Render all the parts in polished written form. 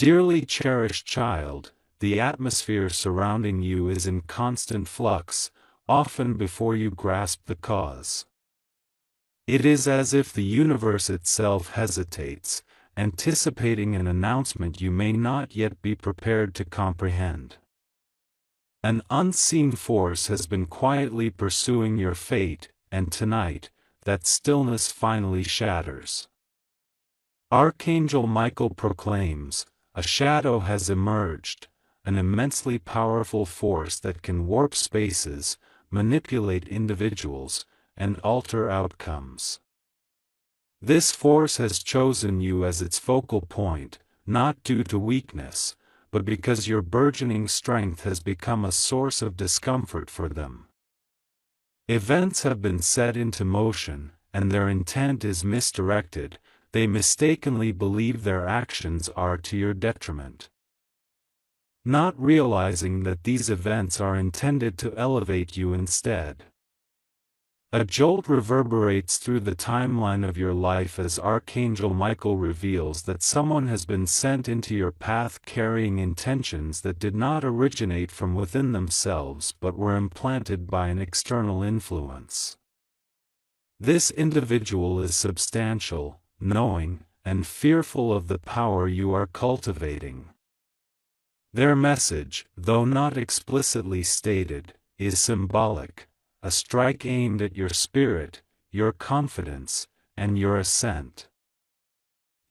Dearly cherished child, the atmosphere surrounding you is in constant flux, often before you grasp the cause. It is as if the universe itself hesitates, anticipating an announcement you may not yet be prepared to comprehend. An unseen force has been quietly pursuing your fate, and tonight, that stillness finally shatters. Archangel Michael proclaims, "A shadow has emerged, an immensely powerful force that can warp spaces, manipulate individuals, and alter outcomes. This force has chosen you as its focal point, not due to weakness, but because your burgeoning strength has become a source of discomfort for them. Events have been set into motion, and their intent is misdirected. They mistakenly believe their actions are to your detriment, not realizing that these events are intended to elevate you instead." A jolt reverberates through the timeline of your life as Archangel Michael reveals that someone has been sent into your path carrying intentions that did not originate from within themselves but were implanted by an external influence. This individual is substantial, knowing, and fearful of the power you are cultivating. Their message, though not explicitly stated, is symbolic. A strike aimed at your spirit, your confidence, and your ascent.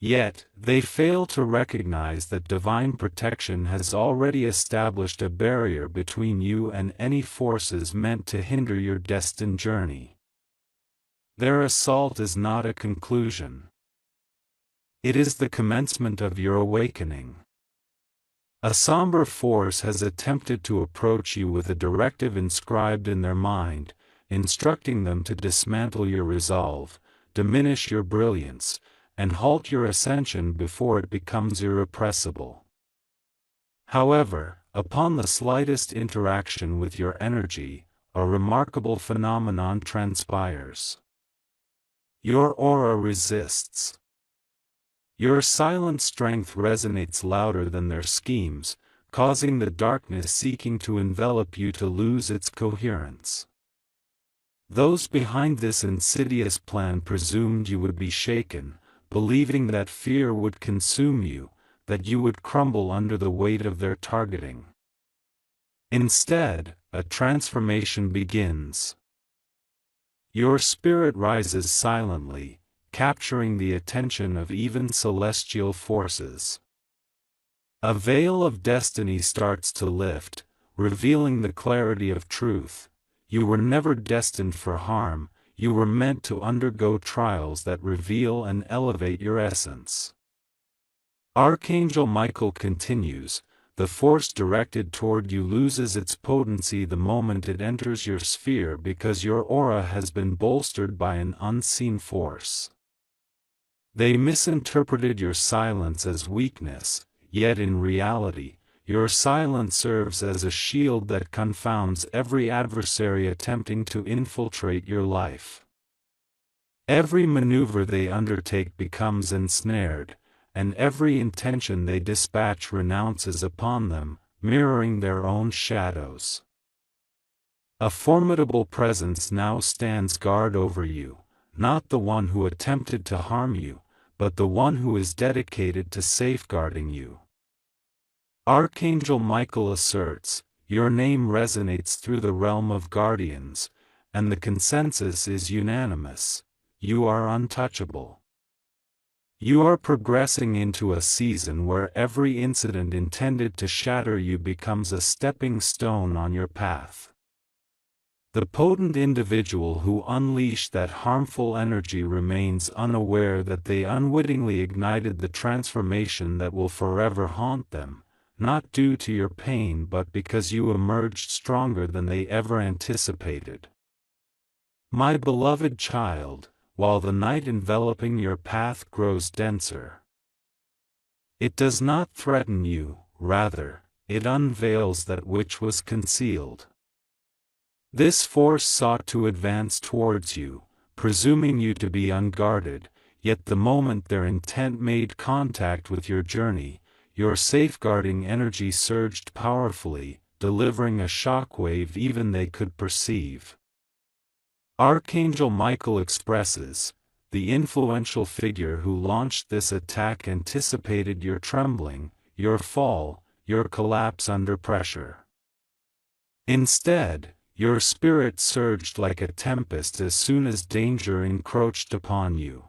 Yet, they fail to recognize that divine protection has already established a barrier between you and any forces meant to hinder your destined journey. Their assault is not a conclusion. It is the commencement of your awakening. A somber force has attempted to approach you with a directive inscribed in their mind, instructing them to dismantle your resolve, diminish your brilliance, and halt your ascension before it becomes irrepressible. However, upon the slightest interaction with your energy, a remarkable phenomenon transpires. Your aura resists. Your silent strength resonates louder than their schemes, causing the darkness seeking to envelop you to lose its coherence. Those behind this insidious plan presumed you would be shaken, believing that fear would consume you, that you would crumble under the weight of their targeting. Instead, a transformation begins. Your spirit rises silently, capturing the attention of even celestial forces. A veil of destiny starts to lift, revealing the clarity of truth. You were never destined for harm, you were meant to undergo trials that reveal and elevate your essence. Archangel Michael continues, "The force directed toward you loses its potency the moment it enters your sphere because your aura has been bolstered by an unseen force. They misinterpreted your silence as weakness, yet in reality, your silence serves as a shield that confounds every adversary attempting to infiltrate your life. Every maneuver they undertake becomes ensnared, and every intention they dispatch renounces upon them, mirroring their own shadows. A formidable presence now stands guard over you, not the one who attempted to harm you, but the one who is dedicated to safeguarding you." Archangel Michael asserts, "Your name resonates through the realm of guardians, and the consensus is unanimous: you are untouchable. You are progressing into a season where every incident intended to shatter you becomes a stepping stone on your path." The potent individual who unleashed that harmful energy remains unaware that they unwittingly ignited the transformation that will forever haunt them, not due to your pain but because you emerged stronger than they ever anticipated. My beloved child, while the night enveloping your path grows denser, it does not threaten you, rather, it unveils that which was concealed. This force sought to advance towards you, presuming you to be unguarded, yet the moment their intent made contact with your journey, your safeguarding energy surged powerfully, delivering a shockwave even they could perceive. Archangel Michael expresses, the influential figure who launched this attack anticipated your trembling, your fall, your collapse under pressure. Instead, your spirit surged like a tempest as soon as danger encroached upon you.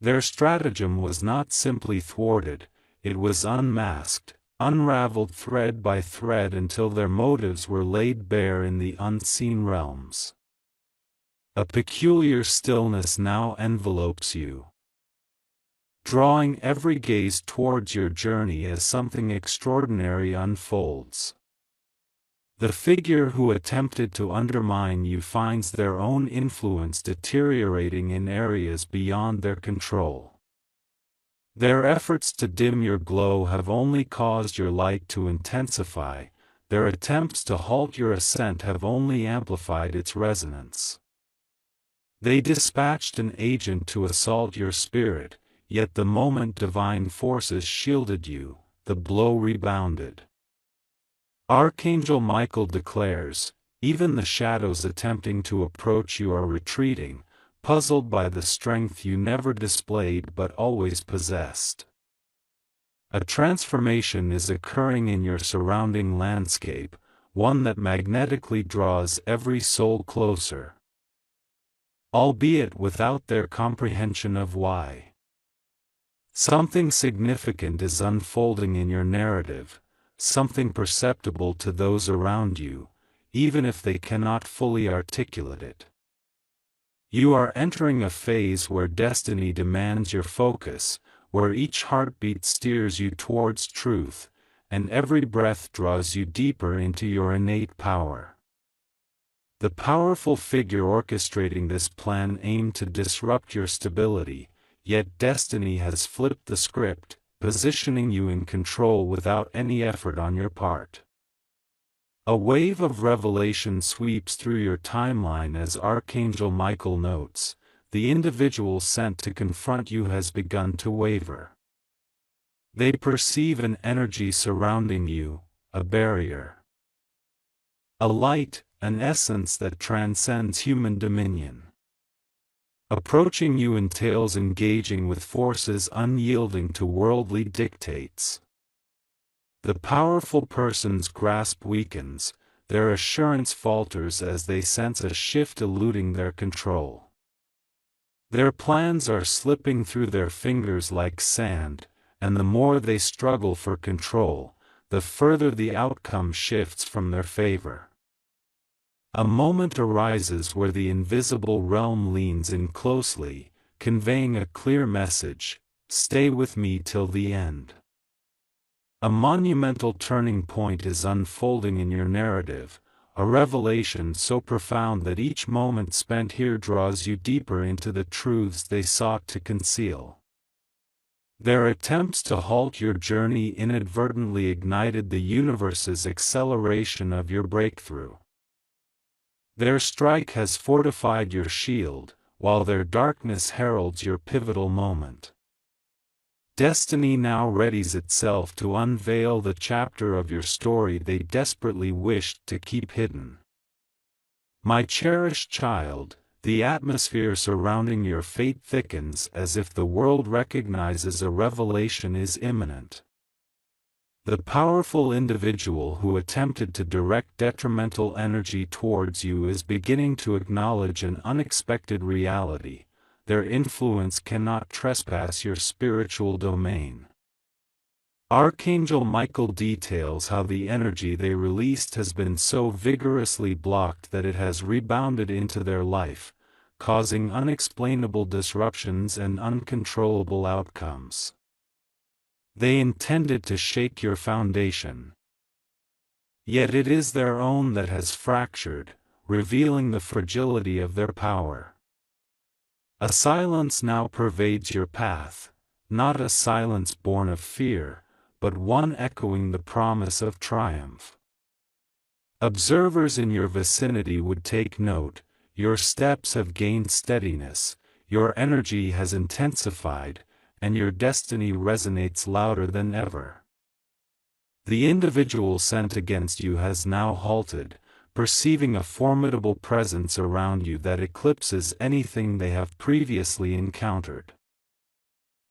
Their stratagem was not simply thwarted, it was unmasked, unraveled thread by thread until their motives were laid bare in the unseen realms. A peculiar stillness now envelopes you, drawing every gaze towards your journey as something extraordinary unfolds. The figure who attempted to undermine you finds their own influence deteriorating in areas beyond their control. Their efforts to dim your glow have only caused your light to intensify, their attempts to halt your ascent have only amplified its resonance. They dispatched an agent to assault your spirit, yet the moment divine forces shielded you, the blow rebounded. Archangel Michael declares, even the shadows attempting to approach you are retreating, puzzled by the strength you never displayed but always possessed. A transformation is occurring in your surrounding landscape, one that magnetically draws every soul closer, albeit without their comprehension of why. Something significant is unfolding in your narrative, something perceptible to those around you, even if they cannot fully articulate it. You are entering a phase where destiny demands your focus, where each heartbeat steers you towards truth, and every breath draws you deeper into your innate power. The powerful figure orchestrating this plan aimed to disrupt your stability, yet destiny has flipped the script, positioning you in control without any effort on your part. A wave of revelation sweeps through your timeline as Archangel Michael notes, the individual sent to confront you has begun to waver. They perceive an energy surrounding you, a barrier, a light, an essence that transcends human dominion. Approaching you entails engaging with forces unyielding to worldly dictates. The powerful person's grasp weakens, their assurance falters as they sense a shift eluding their control. Their plans are slipping through their fingers like sand, and the more they struggle for control, the further the outcome shifts from their favor. A moment arises where the invisible realm leans in closely, conveying a clear message, stay with me till the end. A monumental turning point is unfolding in your narrative, a revelation so profound that each moment spent here draws you deeper into the truths they sought to conceal. Their attempts to halt your journey inadvertently ignited the universe's acceleration of your breakthrough. Their strike has fortified your shield, while their darkness heralds your pivotal moment. Destiny now readies itself to unveil the chapter of your story they desperately wished to keep hidden. My cherished child, the atmosphere surrounding your fate thickens as if the world recognizes a revelation is imminent. The powerful individual who attempted to direct detrimental energy towards you is beginning to acknowledge an unexpected reality: their influence cannot trespass your spiritual domain. Archangel Michael details how the energy they released has been so vigorously blocked that it has rebounded into their life, causing unexplainable disruptions and uncontrollable outcomes. They intended to shake your foundation, yet it is their own that has fractured, revealing the fragility of their power. A silence now pervades your path, not a silence born of fear, but one echoing the promise of triumph. Observers in your vicinity would take note: your steps have gained steadiness, your energy has intensified, and your destiny resonates louder than ever. The individual sent against you has now halted, perceiving a formidable presence around you that eclipses anything they have previously encountered.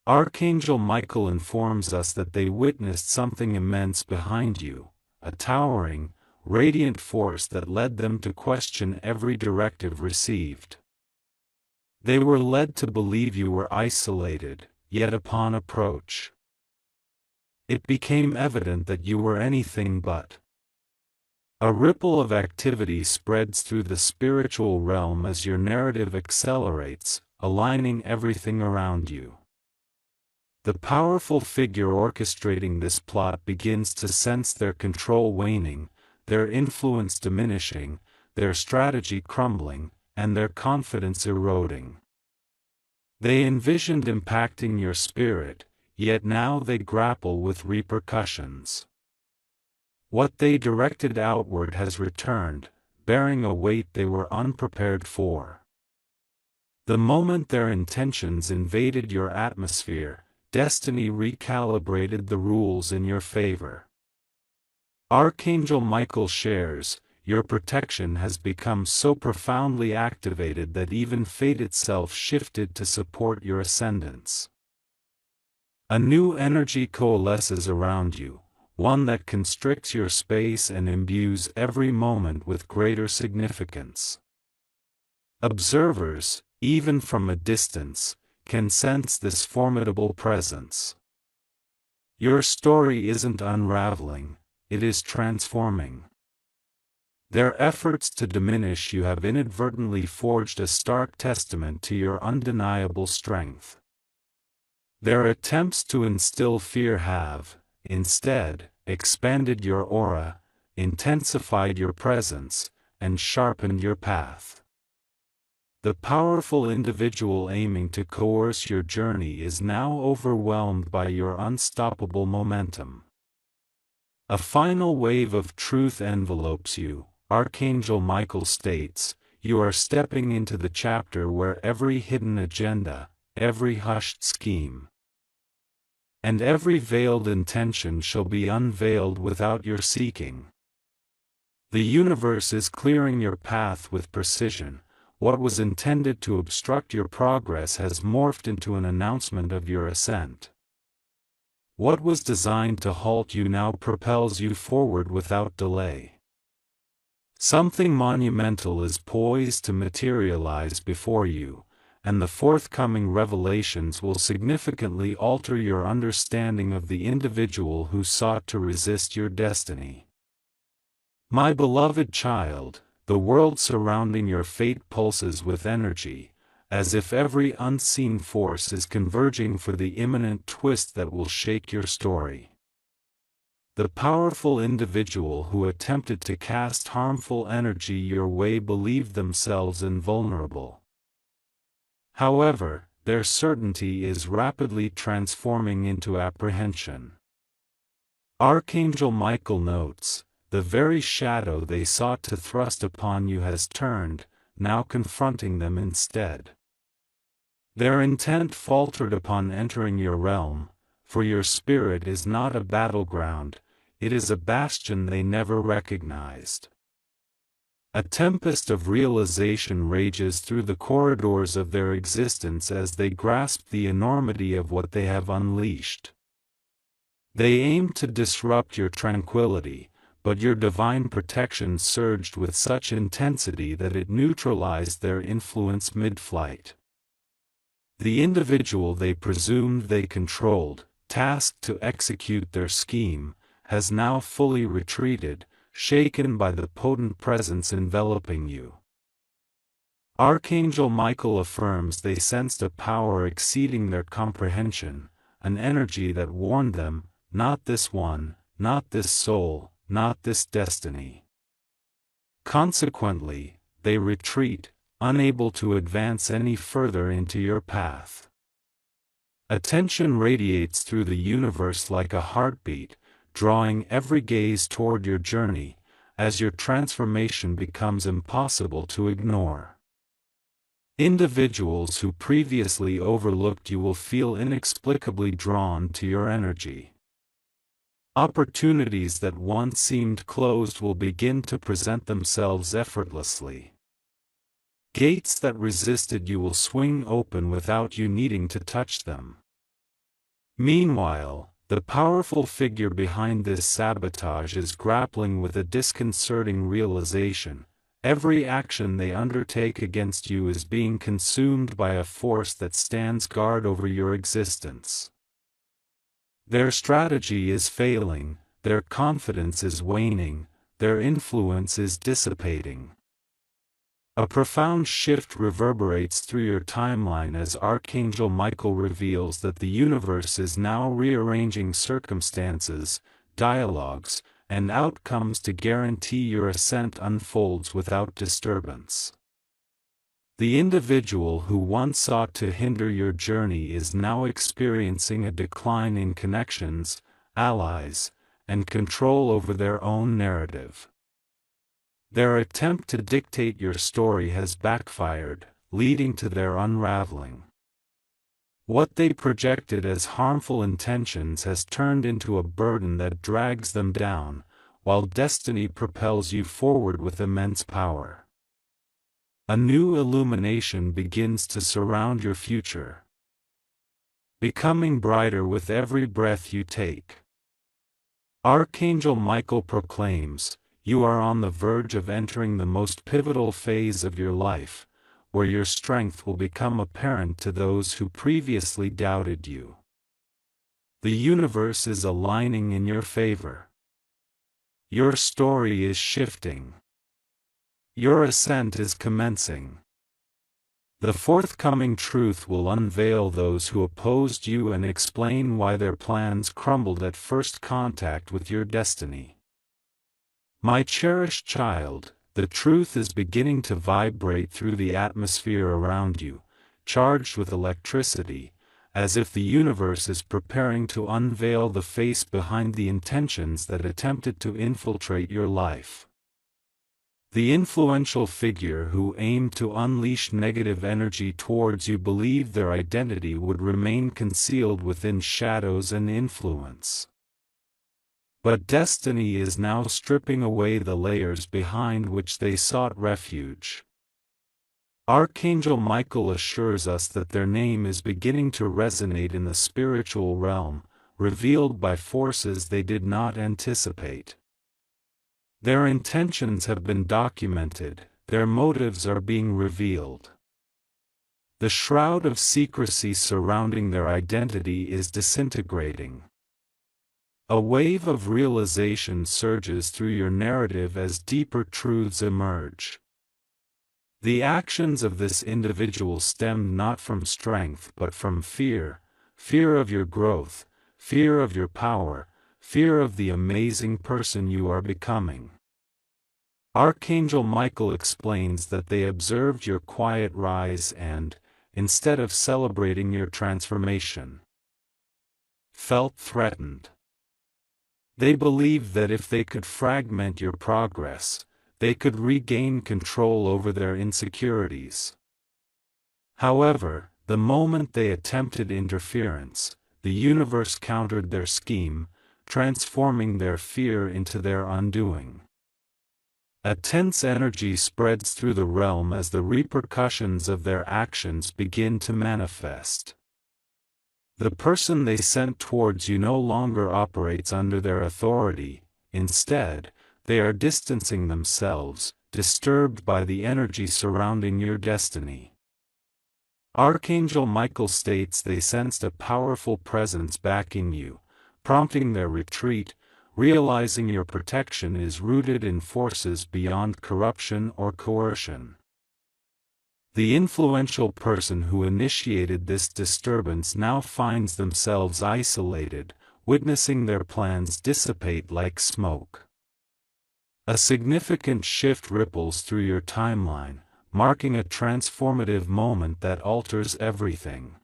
Archangel Michael informs us that they witnessed something immense behind you, a towering, radiant force that led them to question every directive received. They were led to believe you were isolated, yet upon approach, it became evident that you were anything but. A ripple of activity spreads through the spiritual realm as your narrative accelerates, aligning everything around you. The powerful figure orchestrating this plot begins to sense their control waning, their influence diminishing, their strategy crumbling, and their confidence eroding. They envisioned impacting your spirit, yet now they grapple with repercussions. What they directed outward has returned, bearing a weight they were unprepared for. The moment their intentions invaded your atmosphere, destiny recalibrated the rules in your favor. Archangel Michael shares, your protection has become so profoundly activated that even fate itself shifted to support your ascendance. A new energy coalesces around you, one that constricts your space and imbues every moment with greater significance. Observers, even from a distance, can sense this formidable presence. Your story isn't unraveling, it is transforming. Their efforts to diminish you have inadvertently forged a stark testament to your undeniable strength. Their attempts to instill fear have, instead, expanded your aura, intensified your presence, and sharpened your path. The powerful individual aiming to coerce your journey is now overwhelmed by your unstoppable momentum. A final wave of truth envelopes you. Archangel Michael states, you are stepping into the chapter where every hidden agenda, every hushed scheme, and every veiled intention shall be unveiled without your seeking. The universe is clearing your path with precision. What was intended to obstruct your progress has morphed into an announcement of your ascent. What was designed to halt you now propels you forward without delay. Something monumental is poised to materialize before you, and the forthcoming revelations will significantly alter your understanding of the individual who sought to resist your destiny. My beloved child, the world surrounding your fate pulses with energy, as if every unseen force is converging for the imminent twist that will shake your story. The powerful individual who attempted to cast harmful energy your way believed themselves invulnerable. However, their certainty is rapidly transforming into apprehension. Archangel Michael notes, the very shadow they sought to thrust upon you has turned, now confronting them instead. Their intent faltered upon entering your realm, for your spirit is not a battleground, it is a bastion they never recognized. A tempest of realization rages through the corridors of their existence as they grasp the enormity of what they have unleashed. They aim to disrupt your tranquility, but your divine protection surged with such intensity that it neutralized their influence mid-flight. The individual they presumed they controlled, tasked to execute their scheme, has now fully retreated, shaken by the potent presence enveloping you. Archangel Michael affirms they sensed a power exceeding their comprehension, an energy that warned them, not this one, not this soul, not this destiny. Consequently, they retreat, unable to advance any further into your path. Attention radiates through the universe like a heartbeat, drawing every gaze toward your journey, as your transformation becomes impossible to ignore. Individuals who previously overlooked you will feel inexplicably drawn to your energy. Opportunities that once seemed closed will begin to present themselves effortlessly. Gates that resisted you will swing open without you needing to touch them. Meanwhile, the powerful figure behind this sabotage is grappling with a disconcerting realization. Every action they undertake against you is being consumed by a force that stands guard over your existence. Their strategy is failing, their confidence is waning, their influence is dissipating. A profound shift reverberates through your timeline as Archangel Michael reveals that the universe is now rearranging circumstances, dialogues, and outcomes to guarantee your ascent unfolds without disturbance. The individual who once sought to hinder your journey is now experiencing a decline in connections, allies, and control over their own narrative. Their attempt to dictate your story has backfired, leading to their unraveling. What they projected as harmful intentions has turned into a burden that drags them down, while destiny propels you forward with immense power. A new illumination begins to surround your future, becoming brighter with every breath you take. Archangel Michael proclaims, "You are on the verge of entering the most pivotal phase of your life, where your strength will become apparent to those who previously doubted you. The universe is aligning in your favor. Your story is shifting. Your ascent is commencing. The forthcoming truth will unveil those who opposed you and explain why their plans crumbled at first contact with your destiny. My cherished child, the truth is beginning to vibrate through the atmosphere around you, charged with electricity, as if the universe is preparing to unveil the face behind the intentions that attempted to infiltrate your life. The influential figure who aimed to unleash negative energy towards you believed their identity would remain concealed within shadows and influence. But destiny is now stripping away the layers behind which they sought refuge. Archangel Michael assures us that their name is beginning to resonate in the spiritual realm, revealed by forces they did not anticipate. Their intentions have been documented, their motives are being revealed. The shroud of secrecy surrounding their identity is disintegrating. A wave of realization surges through your narrative as deeper truths emerge. The actions of this individual stemmed not from strength but from fear, fear of your growth, fear of your power, fear of the amazing person you are becoming. Archangel Michael explains that they observed your quiet rise and, instead of celebrating your transformation, felt threatened. They believed that if they could fragment your progress, they could regain control over their insecurities. However, the moment they attempted interference, the universe countered their scheme, transforming their fear into their undoing. A tense energy spreads through the realm as the repercussions of their actions begin to manifest. The person they sent towards you no longer operates under their authority. Instead, they are distancing themselves, disturbed by the energy surrounding your destiny. Archangel Michael states they sensed a powerful presence backing you, prompting their retreat, realizing your protection is rooted in forces beyond corruption or coercion. The influential person who initiated this disturbance now finds themselves isolated, witnessing their plans dissipate like smoke. A significant shift ripples through your timeline, marking a transformative moment that alters everything.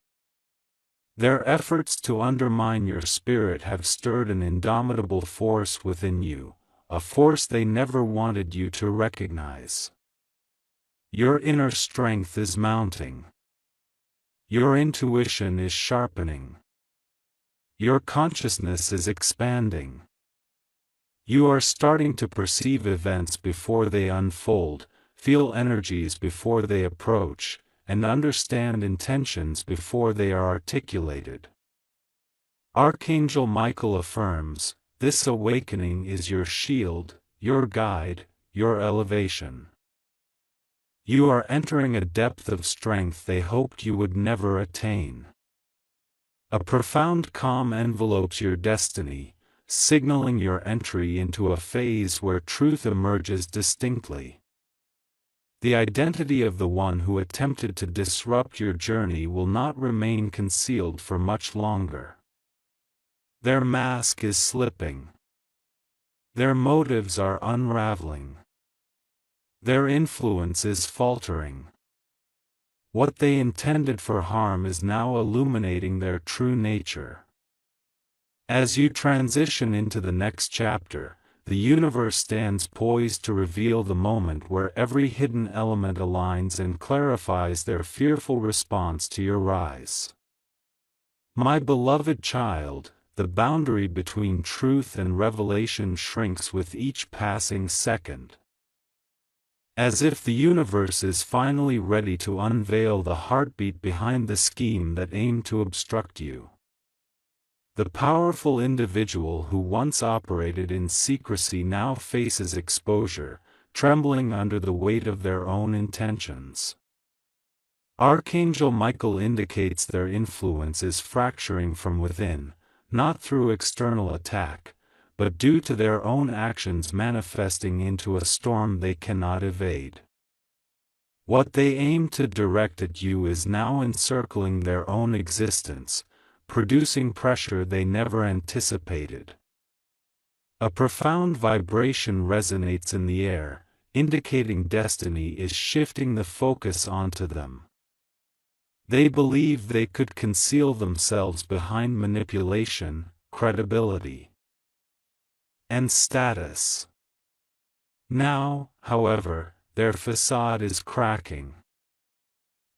Their efforts to undermine your spirit have stirred an indomitable force within you, a force they never wanted you to recognize. Your inner strength is mounting. Your intuition is sharpening. Your consciousness is expanding. You are starting to perceive events before they unfold, feel energies before they approach, and understand intentions before they are articulated. Archangel Michael affirms, this awakening is your shield, your guide, your elevation. You are entering a depth of strength they hoped you would never attain. A profound calm envelopes your destiny, signaling your entry into a phase where truth emerges distinctly. The identity of the one who attempted to disrupt your journey will not remain concealed for much longer. Their mask is slipping. Their motives are unraveling. Their influence is faltering. What they intended for harm is now illuminating their true nature. As you transition into the next chapter, the universe stands poised to reveal the moment where every hidden element aligns and clarifies their fearful response to your rise. My beloved child, the boundary between truth and revelation shrinks with each passing second. As if the universe is finally ready to unveil the heartbeat behind the scheme that aimed to obstruct you. The powerful individual who once operated in secrecy now faces exposure, trembling under the weight of their own intentions. Archangel Michael indicates their influence is fracturing from within, not through external attack, but due to their own actions manifesting into a storm they cannot evade. What they aim to direct at you is now encircling their own existence, producing pressure they never anticipated. A profound vibration resonates in the air, indicating destiny is shifting the focus onto them. They believe they could conceal themselves behind manipulation, credibility, and status. Now, however, their facade is cracking.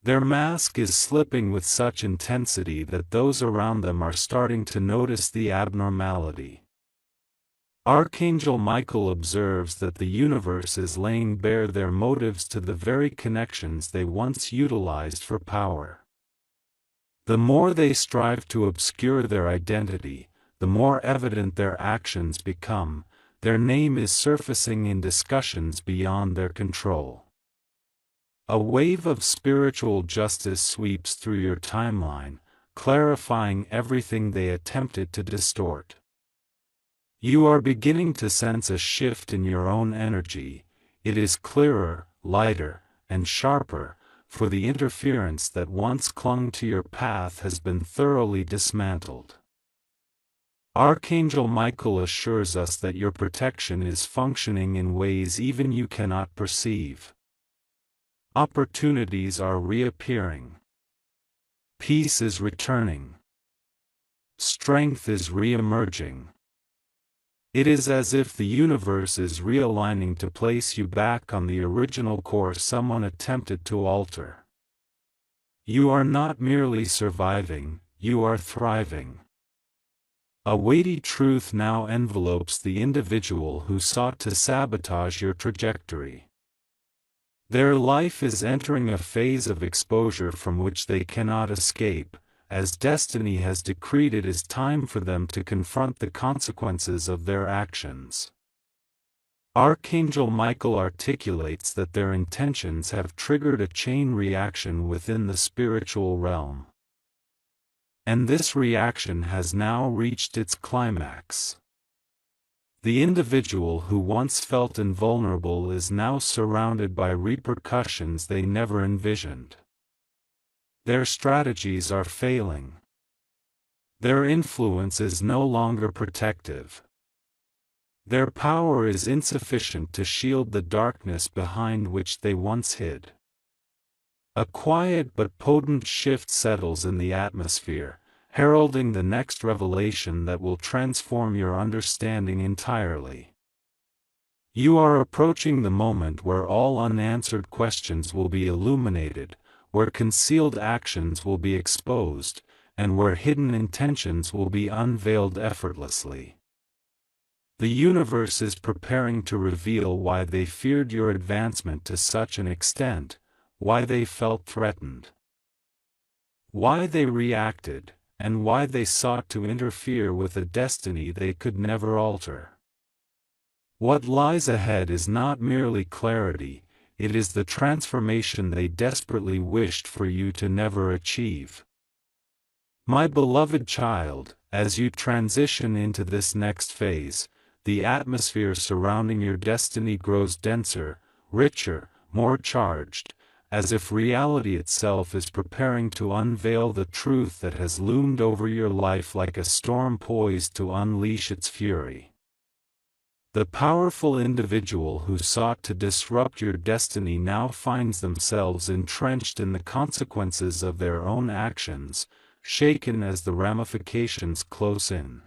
Their mask is slipping with such intensity that those around them are starting to notice the abnormality. Archangel Michael observes that the universe is laying bare their motives to the very connections they once utilized for power. The more they strive to obscure their identity, the more evident their actions become. Their name is surfacing in discussions beyond their control. A wave of spiritual justice sweeps through your timeline, clarifying everything they attempted to distort. You are beginning to sense a shift in your own energy. It is clearer, lighter, and sharper, for the interference that once clung to your path has been thoroughly dismantled. Archangel Michael assures us that your protection is functioning in ways even you cannot perceive. Opportunities are reappearing. Peace is returning. Strength is re-emerging. It is as if the universe is realigning to place you back on the original course someone attempted to alter. You are not merely surviving, you are thriving. A weighty truth now envelopes the individual who sought to sabotage your trajectory. Their life is entering a phase of exposure from which they cannot escape, as destiny has decreed it is time for them to confront the consequences of their actions. Archangel Michael articulates that their intentions have triggered a chain reaction within the spiritual realm. And this reaction has now reached its climax. The individual who once felt invulnerable is now surrounded by repercussions they never envisioned. Their strategies are failing. Their influence is no longer protective. Their power is insufficient to shield the darkness behind which they once hid. A quiet but potent shift settles in the atmosphere, heralding the next revelation that will transform your understanding entirely. You are approaching the moment where all unanswered questions will be illuminated, where concealed actions will be exposed, and where hidden intentions will be unveiled effortlessly. The universe is preparing to reveal why they feared your advancement to such an extent, why they felt threatened, why they reacted, and why they sought to interfere with a destiny they could never alter. What lies ahead is not merely clarity, it is the transformation they desperately wished for you to never achieve. My beloved child, as you transition into this next phase, the atmosphere surrounding your destiny grows denser, richer, more charged, as if reality itself is preparing to unveil the truth that has loomed over your life like a storm poised to unleash its fury. The powerful individual who sought to disrupt your destiny now finds themselves entrenched in the consequences of their own actions, shaken as the ramifications close in.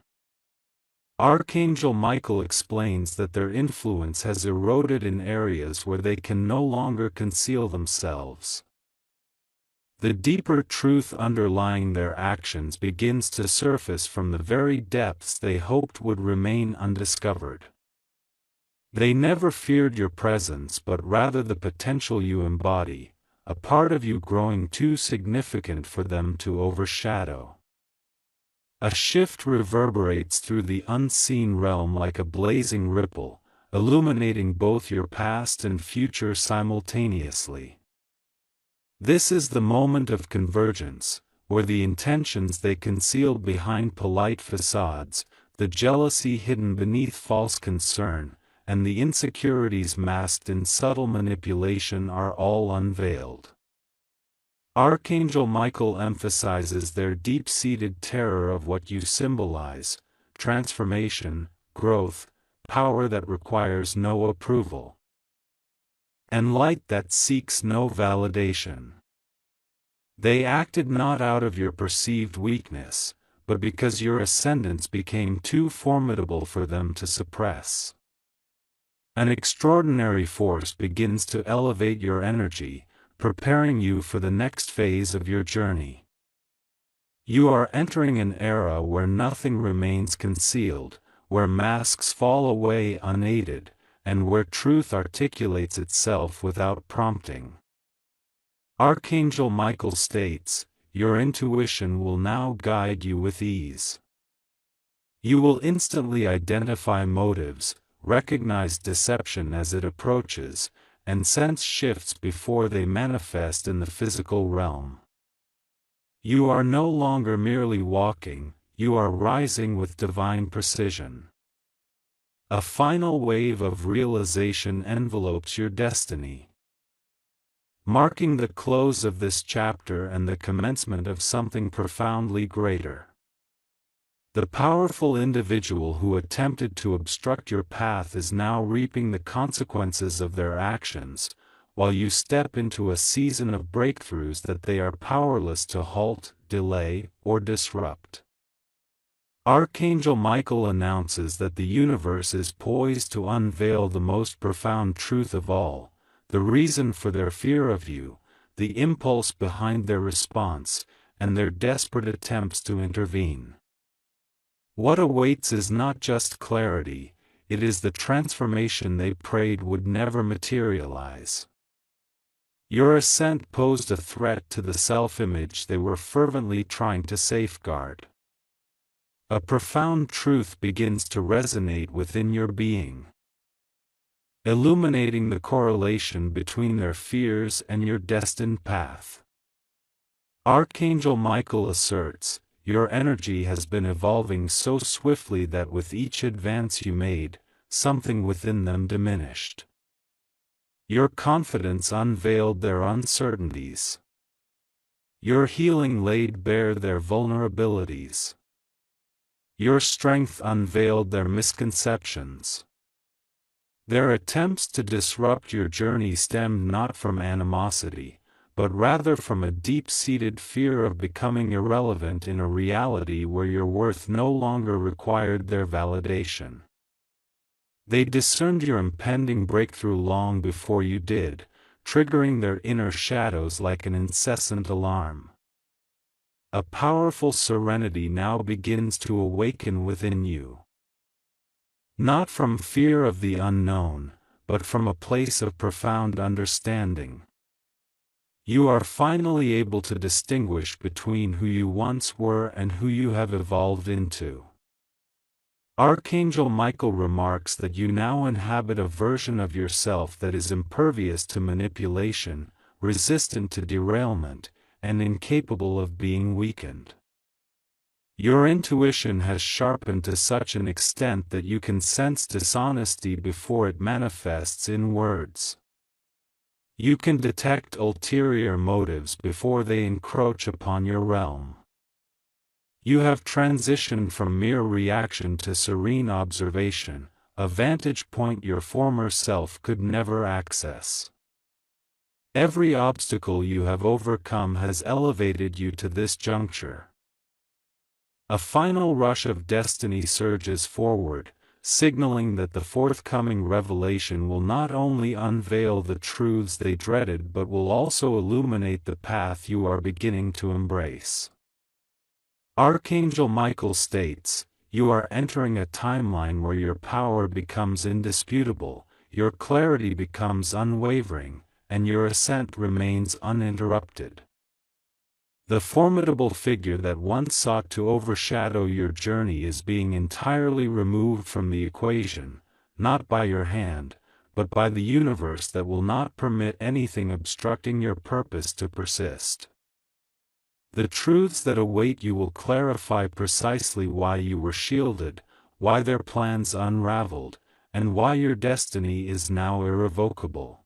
Archangel Michael explains that their influence has eroded in areas where they can no longer conceal themselves. The deeper truth underlying their actions begins to surface from the very depths they hoped would remain undiscovered. They never feared your presence but rather the potential you embody, a part of you growing too significant for them to overshadow. A shift reverberates through the unseen realm like a blazing ripple, illuminating both your past and future simultaneously. This is the moment of convergence, where the intentions they concealed behind polite facades, the jealousy hidden beneath false concern, and the insecurities masked in subtle manipulation are all unveiled. Archangel Michael emphasizes their deep-seated terror of what you symbolize: transformation, growth, power that requires no approval, and light that seeks no validation. They acted not out of your perceived weakness, but because your ascendance became too formidable for them to suppress. An extraordinary force begins to elevate your energy, preparing you for the next phase of your journey. You are entering an era where nothing remains concealed, where masks fall away unaided, and where truth articulates itself without prompting. Archangel Michael states, your intuition will now guide you with ease. You will instantly identify motives, recognize deception as it approaches, and sense shifts before they manifest in the physical realm. You are no longer merely walking, you are rising with divine precision. A final wave of realization envelopes your destiny, marking the close of this chapter and the commencement of something profoundly greater. The powerful individual who attempted to obstruct your path is now reaping the consequences of their actions, while you step into a season of breakthroughs that they are powerless to halt, delay, or disrupt. Archangel Michael announces that the universe is poised to unveil the most profound truth of all, the reason for their fear of you, the impulse behind their response, and their desperate attempts to intervene. What awaits is not just clarity, it is the transformation they prayed would never materialize. Your ascent posed a threat to the self-image they were fervently trying to safeguard. A profound truth begins to resonate within your being, illuminating the correlation between their fears and your destined path. Archangel Michael asserts, your energy has been evolving so swiftly that with each advance you made, something within them diminished. Your confidence unveiled their uncertainties. Your healing laid bare their vulnerabilities. Your strength unveiled their misconceptions. Their attempts to disrupt your journey stemmed not from animosity, but rather from a deep-seated fear of becoming irrelevant in a reality where your worth no longer required their validation. They discerned your impending breakthrough long before you did, triggering their inner shadows like an incessant alarm. A powerful serenity now begins to awaken within you. Not from fear of the unknown, but from a place of profound understanding. You are finally able to distinguish between who you once were and who you have evolved into. Archangel Michael remarks that you now inhabit a version of yourself that is impervious to manipulation, resistant to derailment, and incapable of being weakened. Your intuition has sharpened to such an extent that you can sense dishonesty before it manifests in words. You can detect ulterior motives before they encroach upon your realm. You have transitioned from mere reaction to serene observation, a vantage point your former self could never access. Every obstacle you have overcome has elevated you to this juncture. A final rush of destiny surges forward, signaling that the forthcoming revelation will not only unveil the truths they dreaded but will also illuminate the path you are beginning to embrace. Archangel Michael states, "You are entering a timeline where your power becomes indisputable, your clarity becomes unwavering, and your ascent remains uninterrupted." The formidable figure that once sought to overshadow your journey is being entirely removed from the equation, not by your hand, but by the universe that will not permit anything obstructing your purpose to persist. The truths that await you will clarify precisely why you were shielded, why their plans unraveled, and why your destiny is now irrevocable.